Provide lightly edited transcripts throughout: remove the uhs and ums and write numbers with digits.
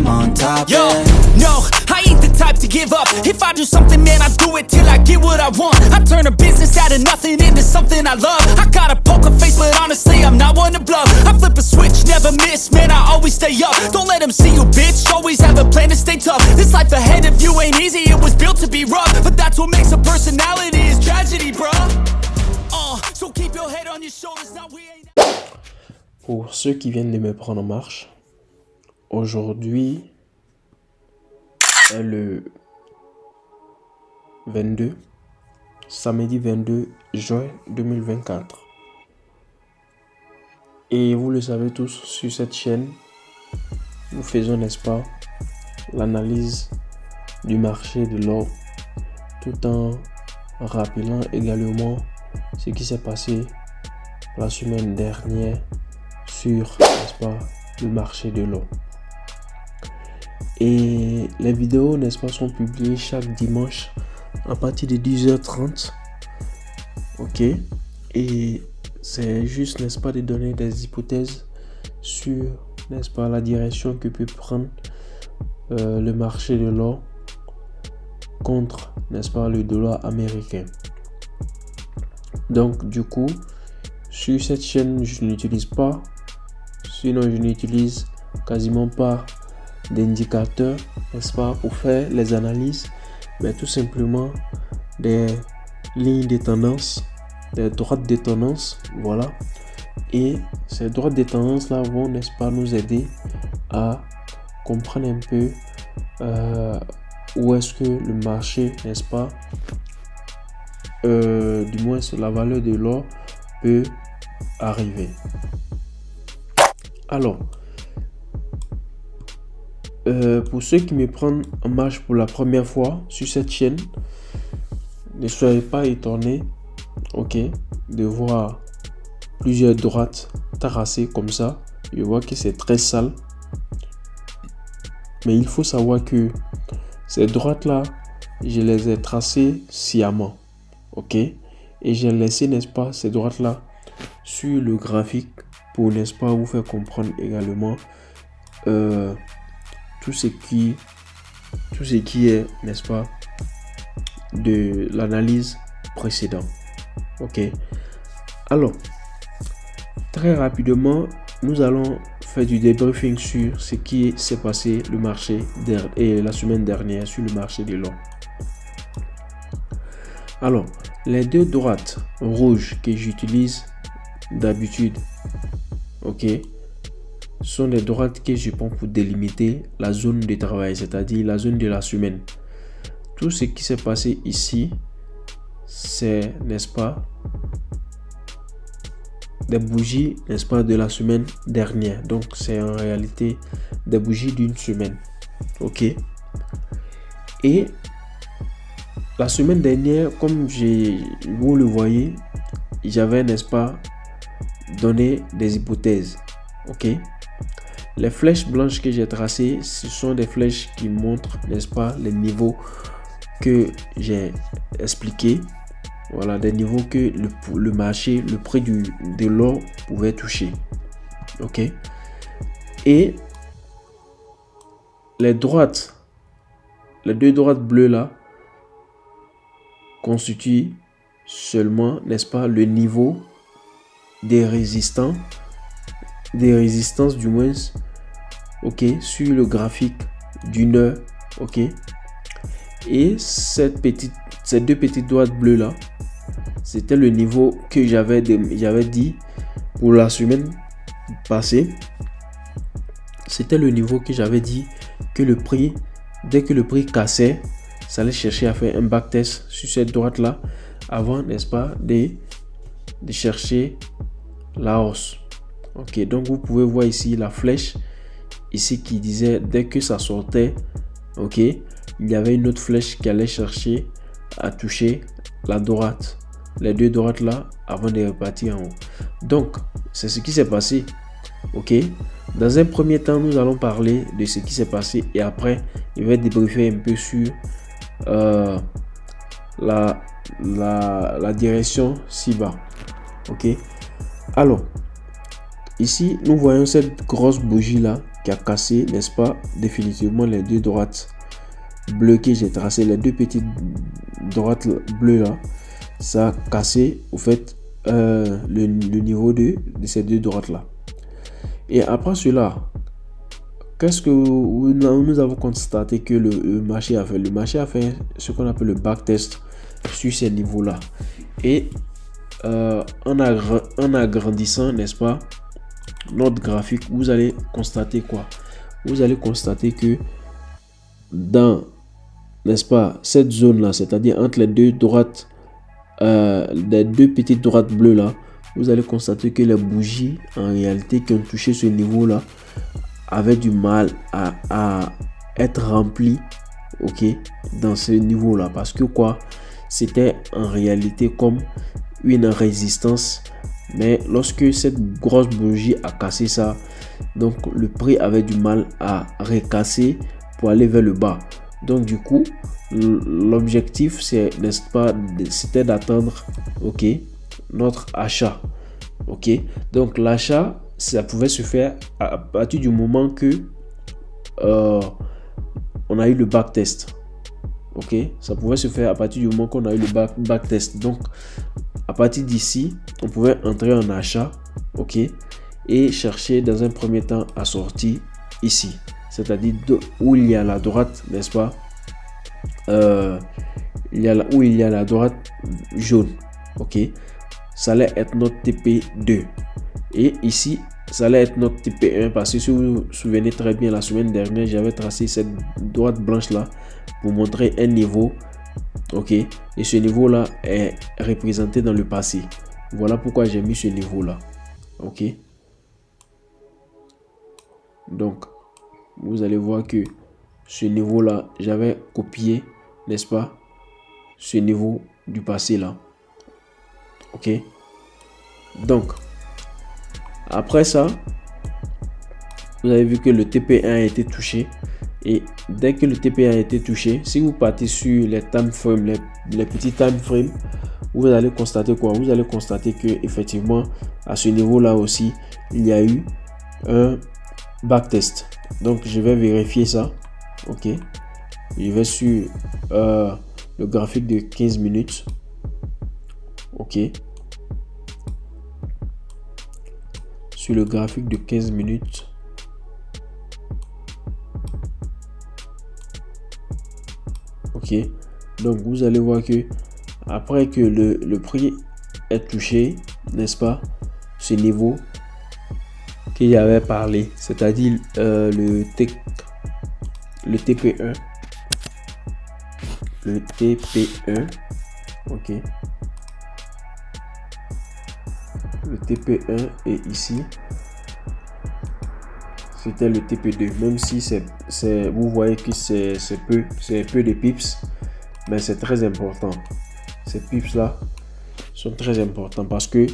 on top. Yo, Yeah. no, I ain't the type to give up. If I do something, man, I do it till I get what I want. I turn a business out of nothing into something I love. I got a poker face, but honestly, I'm not one to bluff. I flip a switch, never miss, man, I always stay up. Don't let them see you, bitch, always have a plan to stay tough. This life ahead of you ain't easy, it was built to be rough. But that's what makes a personality, is tragedy, bruh. So keep your head on your shoulders, now we ain't... Pour ceux qui viennent de me prendre en marche, aujourd'hui est le 22, samedi 22 juin 2024. Et vous le savez tous, sur cette chaîne, nous faisons, n'est-ce pas, l'analyse du marché de l'or, tout en rappelant également ce qui s'est passé la semaine dernière sur, n'est-ce pas, le marché de l'eau. Et les vidéos, n'est-ce pas, sont publiées chaque dimanche à partir de 10h30. Ok. Et c'est juste, n'est-ce pas, de donner des hypothèses sur, n'est-ce pas, la direction que peut prendre le marché de l'or contre, n'est-ce pas, le dollar américain. Donc, du coup, sur cette chaîne, je n'utilise pas, sinon je n'utilise quasiment pas d'indicateurs, n'est-ce pas, pour faire les analyses, mais tout simplement des lignes de tendance, des droites de tendance, voilà. Et ces droites de tendance là vont, n'est-ce pas, nous aider à comprendre un peu où est-ce que le marché, n'est-ce pas, du moins la valeur de l'or peut arriver. Alors, pour ceux qui me prennent en marche pour la première fois sur cette chaîne, ne soyez pas étonnés, ok, de voir plusieurs droites tracées comme ça. Je vois que c'est très sale, mais il faut savoir que ces droites là, je les ai tracées sciemment, ok, et j'ai laissé, n'est-ce pas, ces droites là sur le graphique pour, n'est-ce pas, vous faire comprendre également tout ce qui est, n'est-ce pas, de l'analyse précédente. Ok. Alors, très rapidement, nous allons faire du débriefing sur ce qui s'est passé le marché et la semaine dernière sur le marché de l'or. Alors, les deux droites rouges que j'utilise d'habitude, ok, sont des droites que je prends pour délimiter la zone de travail, c'est-à-dire la zone de la semaine. Tout ce qui s'est passé ici, c'est, n'est-ce pas, des bougies, n'est-ce pas, de la semaine dernière. Donc c'est en réalité des bougies d'une semaine, ok. Et la semaine dernière, comme vous le voyez, j'avais, n'est-ce pas, donné des hypothèses, ok. Les flèches blanches que j'ai tracées, ce sont des flèches qui montrent, n'est-ce pas, les niveaux que j'ai expliqués. Voilà, des niveaux que le marché, le prix de l'or pouvait toucher. Ok. Et les deux droites bleues là, constituent seulement, n'est-ce pas, le niveau des résistances du moins, ok, sur le graphique d'une heure, ok. Et ces deux petites droites bleues là, c'était le niveau que j'avais dit pour la semaine passée. C'était le niveau que j'avais dit que le prix, dès que le prix cassait, ça allait chercher à faire un backtest sur cette droite là avant, n'est-ce pas, de chercher la hausse. Ok, donc vous pouvez voir ici la flèche ici qui disait dès que ça sortait, ok, il y avait une autre flèche qui allait chercher à toucher la droite, les deux droites là, avant de repartir en haut. Donc c'est ce qui s'est passé, ok. Dans un premier temps, nous allons parler de ce qui s'est passé et après je vais débriefer un peu sur la direction ci-bas, ok. Alors, ici, nous voyons cette grosse bougie là qui a cassé, n'est-ce pas, définitivement les deux droites bleues que j'ai tracées, les deux petites droites bleues là, ça a cassé au fait le niveau de ces deux droites là. Et après cela, qu'est-ce que nous avons constaté que le marché a fait? Le marché a fait ce qu'on appelle le backtest sur ces niveaux là. Et en agrandissant, n'est-ce pas, notre graphique, vous allez constater quoi? Vous allez constater que dans, n'est-ce pas, cette zone là, c'est-à-dire entre les deux droites, les deux petites droites bleues là, vous allez constater que les bougies en réalité qui ont touché ce niveau là avaient du mal à être remplies, ok, dans ce niveau là, parce que quoi, c'était en réalité comme une résistance. Mais lorsque cette grosse bougie a cassé ça, donc le prix avait du mal à recasser pour aller vers le bas. Donc du coup, l'objectif, c'est, n'est-ce pas, c'était d'attendre, ok, notre achat. Ok, donc l'achat, ça pouvait se faire à partir du moment que on a eu le backtest. Ok, ça pouvait se faire à partir du moment qu'on a eu le backtest. Donc à partir d'ici, on pouvait entrer en achat, ok, et chercher dans un premier temps à sortir ici, c'est-à-dire où il y a la droite, n'est-ce pas, où il y a la droite jaune, ok, ça allait être notre TP2, et ici ça allait être notre TP1, parce que si vous vous souvenez très bien, la semaine dernière j'avais tracé cette droite blanche là pour montrer un niveau. Ok, et ce niveau là est représenté dans le passé. Voilà pourquoi j'ai mis ce niveau là. Ok, donc vous allez voir que ce niveau là, j'avais copié, n'est-ce pas, ce niveau du passé là. Ok, donc après ça, vous avez vu que le TP1 a été touché. Et dès que le TP1 a été touché, si vous partez sur les time frames, les petits time frames, vous allez constater quoi? Vous allez constater que effectivement à ce niveau là aussi, il y a eu un backtest. Donc je vais vérifier ça. Ok, je vais sur le graphique de 15 minutes. Ok, sur le graphique de 15 minutes. Ok, donc vous allez voir que après que le prix est touché, n'est-ce pas, ce niveau qu'il y avait parlé, c'est-à-dire le TP1, ok, le TP1 est ici, c'était le TP2, même si vous voyez que c'est peu de pips, mais c'est très important. Ces pips là sont très importants parce que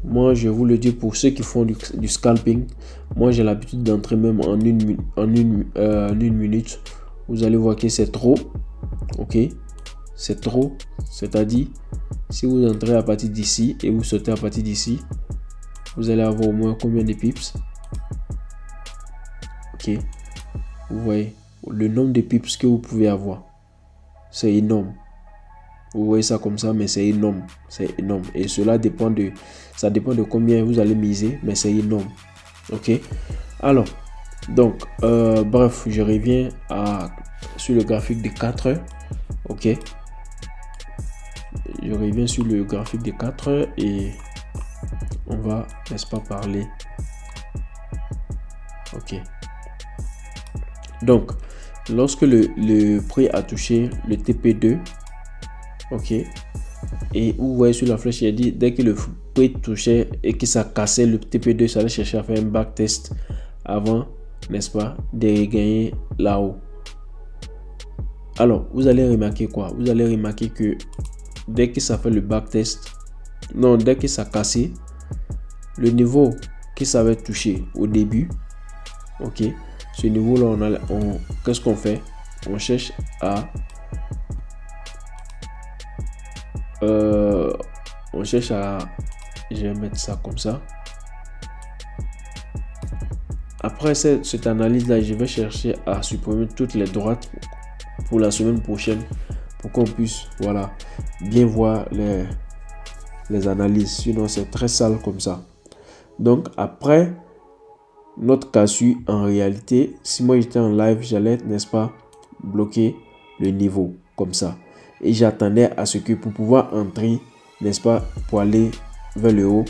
moi je vous le dis, pour ceux qui font du scalping, moi j'ai l'habitude d'entrer même en une minute. Vous allez voir que c'est trop. Ok, c'est trop, c'est-à-dire si vous entrez à partir d'ici et vous sautez à partir d'ici, vous allez avoir au moins combien de pips? Ok, vous voyez le nombre de pips que vous pouvez avoir, c'est énorme. Vous voyez ça comme ça, mais c'est énorme, c'est énorme. Et cela dépend ça dépend de combien vous allez miser, mais c'est énorme. Ok, alors donc bref, je reviens sur le graphique de 4 heures. Ok, je reviens sur le graphique de 4 heures et on va, n'est-ce pas, parler. Ok, donc lorsque le prix a touché le TP2, ok, et vous voyez sur la flèche, il a dit dès que le prix touchait et que ça cassait le TP2, ça allait chercher à faire un backtest avant, n'est-ce pas, de regagner là-haut. Alors vous allez remarquer quoi? Vous allez remarquer que dès que ça fait le backtest, non, dès que ça cassé le niveau que ça avait touché au début, ok, ce niveau là, qu'est-ce qu'on fait? On cherche à je vais mettre ça comme ça. après cette analyse-là, je vais chercher à supprimer toutes les droites pour la semaine prochaine pour qu'on puisse, voilà, bien voir les analyses. Sinon, c'est très sale comme ça. Donc, après notre casu, en réalité, si moi j'étais en live, j'allais, n'est-ce pas, bloquer le niveau comme ça. Et j'attendais à ce que pour pouvoir entrer, n'est-ce pas, pour aller vers le haut,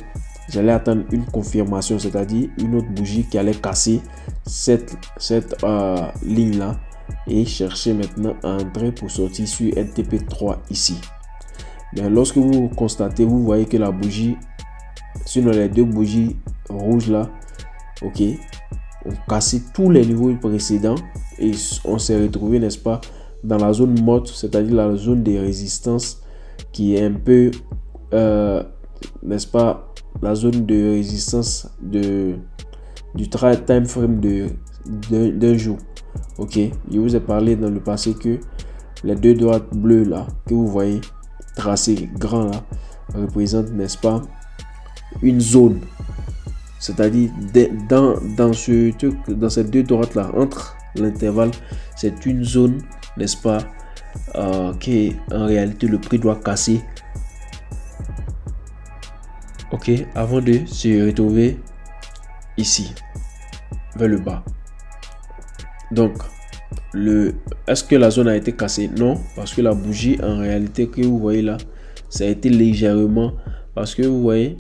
j'allais attendre une confirmation, c'est-à-dire une autre bougie qui allait casser cette ligne-là et chercher maintenant à entrer pour sortir sur NTP3 ici. Mais lorsque vous constatez, vous voyez que la bougie, sinon les deux bougies rouges là, ok, ont cassé tous les niveaux précédents et on s'est retrouvé, n'est-ce pas, dans la zone morte, c'est-à-dire la zone de résistance qui est un peu, n'est-ce pas, la zone de résistance du time frame d'un jour. Ok, je vous ai parlé dans le passé que les deux droites bleues là que vous voyez tracées grand là représentent, n'est-ce pas, une zone, c'est-à-dire dans ces deux droites là, entre l'intervalle, c'est une zone, n'est-ce pas, qui en réalité le prix doit casser, ok, avant de se retrouver ici vers le bas. Donc est-ce que la zone a été cassée? Non, parce que la bougie en réalité que vous voyez là, ça a été légèrement, parce que vous voyez,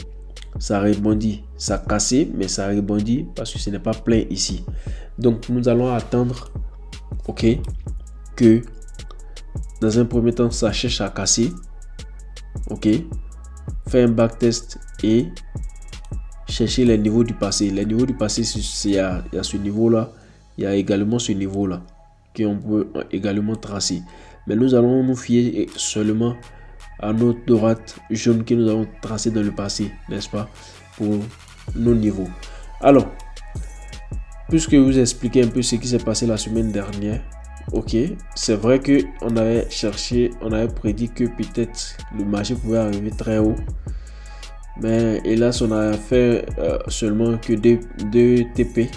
ça rebondit, ça a cassé, mais ça rebondit parce que ce n'est pas plein ici. Donc nous allons attendre, ok, que dans un premier temps ça cherche à casser, ok, faire un backtest et chercher les niveaux du passé. Les niveaux du passé, il y a ce niveau là, il y a également ce niveau là qu'on peut également tracer, mais nous allons nous fier seulement à notre droite jaune que nous avons tracé dans le passé, n'est-ce pas, pour nos niveaux. Alors, puisque vous expliquez un peu ce qui s'est passé la semaine dernière, ok, c'est vrai que on avait prédit que peut-être le marché pouvait arriver très haut, mais hélas on a fait seulement que deux TP,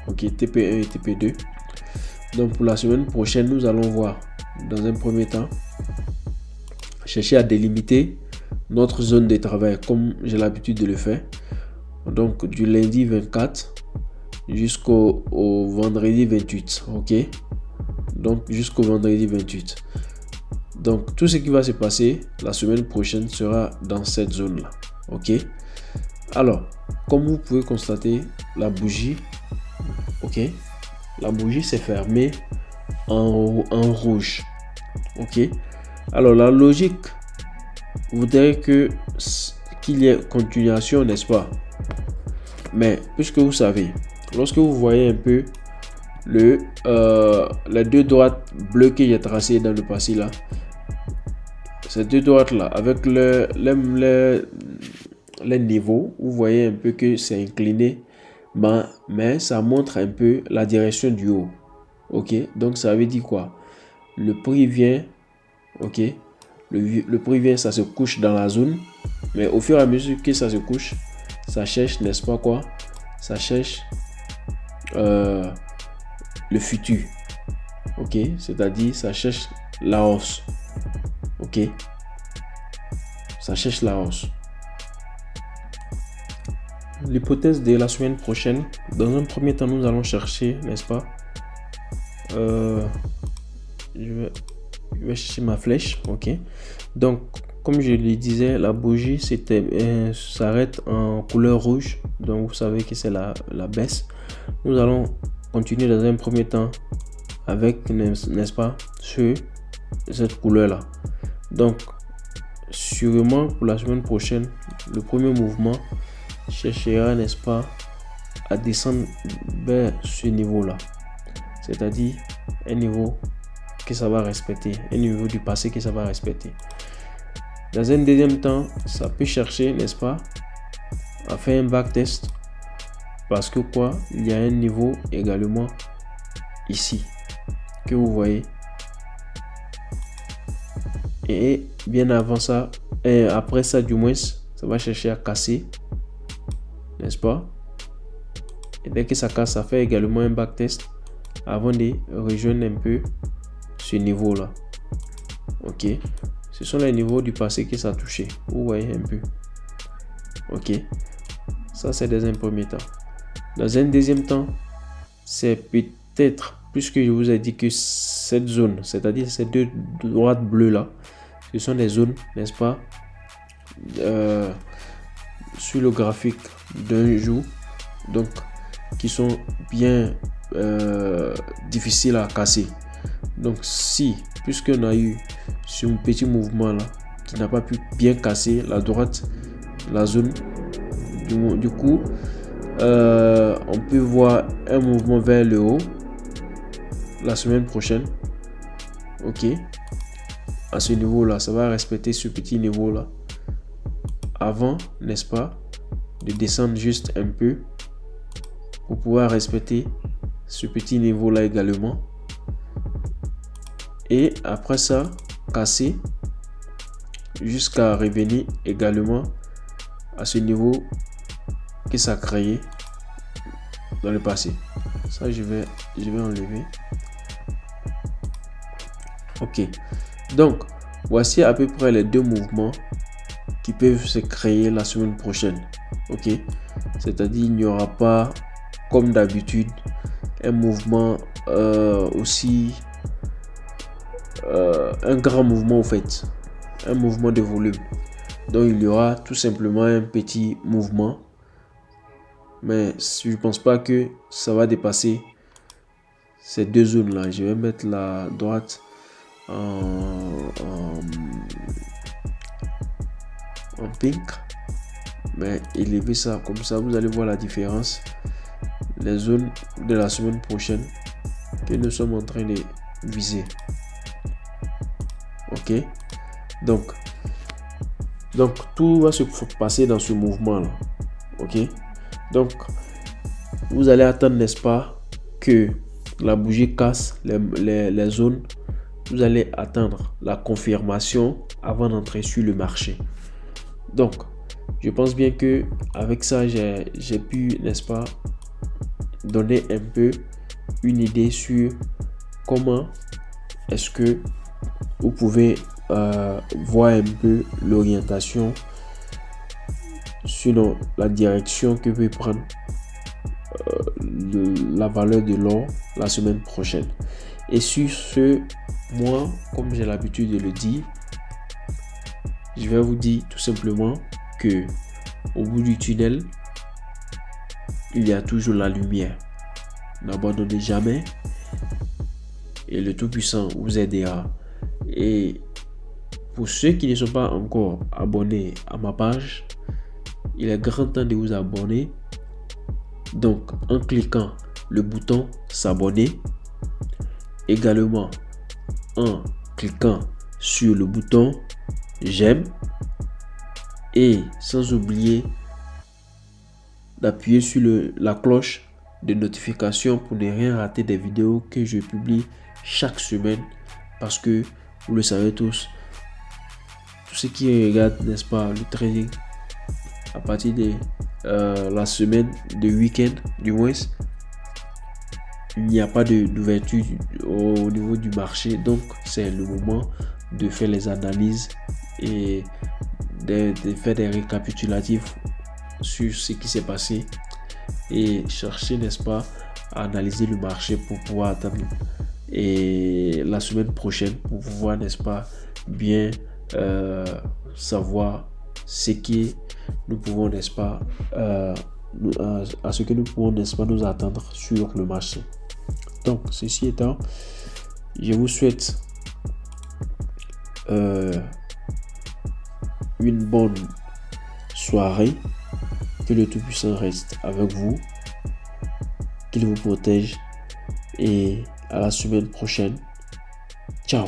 ok, TP1 et TP2. Donc pour la semaine prochaine, nous allons voir dans un premier temps, chercher à délimiter notre zone de travail comme j'ai l'habitude de le faire. Donc du lundi 24 jusqu'au vendredi 28, ok, donc jusqu'au vendredi 28. Donc tout ce qui va se passer la semaine prochaine sera dans cette zone là, ok. Alors comme vous pouvez constater, la bougie, ok, la bougie s'est fermée en rouge, ok. Alors la logique voudrait qu'il y ait continuation, n'est-ce pas? Mais puisque vous savez, lorsque vous voyez un peu les deux droites bleues qu'il y a tracées dans le passé là, ces deux droites là avec les niveaux, vous voyez un peu que c'est incliné, mais ça montre un peu la direction du haut, ok. Donc ça veut dire quoi? Le prix vient, ok, le prix vient, ça se couche dans la zone, mais au fur et à mesure que ça se couche, ça cherche, n'est-ce pas quoi, ça cherche le futur, ok, c'est-à-dire ça cherche la hausse, ok, ça cherche la hausse. L'hypothèse de la semaine prochaine, dans un premier temps nous allons chercher, n'est-ce pas, je vais chercher ma flèche, ok. Donc comme je le disais, la bougie s'arrête en couleur rouge, donc vous savez que c'est la baisse. Nous allons continuer dans un premier temps avec, n'est-ce pas, cette couleur là. Donc sûrement pour la semaine prochaine, le premier mouvement cherchera, n'est-ce pas, à descendre vers ce niveau là, c'est-à-dire un niveau que ça va respecter, un niveau du passé que ça va respecter. Dans un deuxième temps, ça peut chercher, n'est-ce pas, à faire un backtest, parce que quoi, il y a un niveau également ici que vous voyez, et bien avant ça, et après ça du moins, ça va chercher à casser, n'est-ce pas, Et dès que ça casse, ça fait également un backtest avant de rejoindre un peu ce niveau-là. Ok. Ce sont les niveaux du passé que ça a touché. Vous voyez un peu. Ok. Ça, c'est dans un premier temps. Dans un deuxième temps, c'est peut-être, puisque je vous ai dit que cette zone, c'est-à-dire ces deux droites bleues là, ce sont des zones, n'est-ce pas, sur le graphique d'un jour, donc qui sont bien difficiles à casser. Donc si, puisqu'on a eu ce petit mouvement là qui n'a pas pu bien casser la droite, la zone, du coup on peut voir un mouvement vers le haut la semaine prochaine. Ok, à ce niveau là, ça va respecter ce petit niveau là avant, n'est-ce pas, de descendre juste un peu pour pouvoir respecter ce petit niveau là également, et après ça casser jusqu'à revenir également à ce niveau que ça a créé dans le passé. Ça je vais enlever. Ok, donc voici à peu près les deux mouvements qui peuvent se créer la semaine prochaine. Ok, c'est-à-dire il n'y aura pas comme d'habitude un mouvement aussi un grand mouvement, au fait, un mouvement de volume. Donc il y aura tout simplement un petit mouvement, mais je ne pense pas que ça va dépasser ces deux zones là. Je vais mettre la droite en pink, mais élever ça comme ça, vous allez voir la différence, les zones de la semaine prochaine que nous sommes en train de viser. Ok, donc tout va se passer dans ce mouvement là. Ok, donc vous allez attendre, n'est-ce pas, que la bougie casse les zones. Vous allez attendre la confirmation avant d'entrer sur le marché. Donc je pense bien que avec ça j'ai pu, n'est-ce pas, donner un peu une idée sur comment est-ce que vous pouvez voir un peu l'orientation, sinon la direction que peut prendre la valeur de l'or la semaine prochaine. Et sur ce, moi, comme j'ai l'habitude de le dire, je vais vous dire tout simplement que au bout du tunnel, il y a toujours la lumière. N'abandonnez jamais et le Tout-Puissant vous aidera. Et pour ceux qui ne sont pas encore abonnés à ma page, il est grand temps de vous abonner. Donc en cliquant le bouton s'abonner, également en cliquant sur le bouton j'aime, et sans oublier d'appuyer sur la cloche de notification pour ne rien rater des vidéos que je publie chaque semaine, parce que vous le savez tous, ceux qui regardent, n'est-ce pas, le trading à partir de la semaine de week-end, du moins, il n'y a pas d'ouverture au niveau du marché. Donc c'est le moment de faire les analyses et de faire des récapitulatifs sur ce qui s'est passé et chercher, n'est-ce pas, à analyser le marché pour pouvoir attendre et la semaine prochaine pour pouvoir, n'est-ce pas, bien savoir ce qui nous pouvons, n'est-ce pas, à ce que nous pouvons, n'est-ce pas, nous attendre sur le marché. Donc ceci étant, je vous souhaite une bonne soirée, que le Tout-Puissant reste avec vous, qu'il vous protège, et à la semaine prochaine. Ciao.